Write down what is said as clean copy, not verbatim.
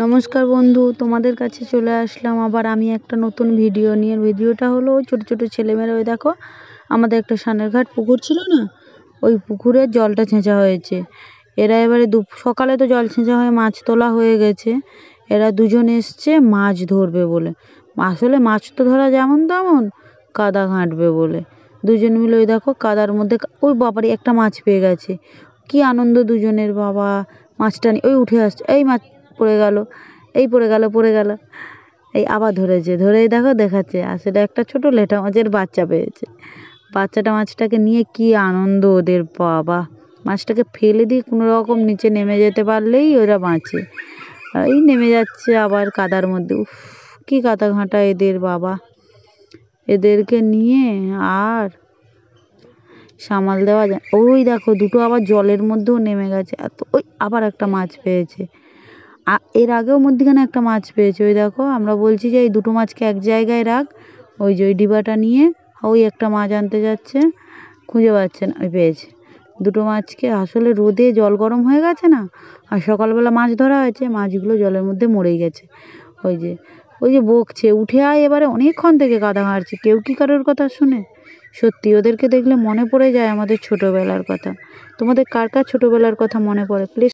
নমস্কার বন্ধু, তোমাদের কাছে চলে আসলাম আবার আমি একটা নতুন ভিডিও নিয়ে। ভিডিওটা হলো ওই ছোটো ছোটো ছেলেমেয়েরা, ওই দেখো আমাদের একটা সানের ঘাট পুকুর ছিল না, ওই পুকুরের জলটা ছেঁচা হয়েছে। এরা এবারে সকালে তো জল ছেঁচা হয়ে মাছ তোলা হয়ে গেছে, এরা দুজন এসছে মাছ ধরবে বলে। আসলে মাছ তো ধরা যেমন তেমন, কাদা ঘাঁটবে বলে দুজন মিলে ওই দেখো কাদার মধ্যে, ওই বাবারই একটা মাছ পেয়ে গেছে। কি আনন্দ দুজনের, বাবা মাছটা নিয়ে ওই উঠে আসছে, এই মাছ পড়ে গেল, এই পড়ে গেল, এই আবার ধরেছে, ধরেই দেখো দেখাচ্ছে আসলে একটা ছোট লেঠা মাছের বাচ্চা পেয়েছে। মাছটাকে নিয়ে কি আনন্দ ওদের, বাবা মাছটাকে ফেলে দিয়ে কোনো রকম নিচে নেমে যেতে পারলেই ওরা বাঁচে। এই নেমে যাচ্ছে আবার কাদার মধ্যে, উফ কি কাদা ঘাঁটা এদের, বাবা এদেরকে নিয়ে আর সামাল দেওয়া যায়। ওই দেখো দুটো আবার জলের মধ্যেও নেমে গেছে, এত ওই আবার একটা মাছ পেয়েছে। এর আগেও মধ্যিখানে একটা মাছ পেয়েছে, ওই দেখো আমরা বলছি যে এই দুটো মাছকে এক জায়গায় রাখ, ওই যে ওই ডিবাটা নিয়ে ওই একটা মাছ আনতে যাচ্ছে, খুঁজে পাচ্ছে না, ওই পেয়েছে দুটো মাছকে। আসলে রোদে জল গরম হয়ে গেছে না, আর সকালবেলা মাছ ধরা হয়েছে, মাছগুলো জলের মধ্যে মরেই গেছে। ওই যে বকছে, উঠে আয় এবারে, অনেকক্ষণ থেকে কাদা হারছে, কেউ কি কারোর কথা শুনে। সত্যি ওদেরকে দেখলে মনে পড়ে যায় আমাদের ছোটোবেলার কথা। তোমাদের কার কার ছোটোবেলার কথা মনে পড়ে প্লিজ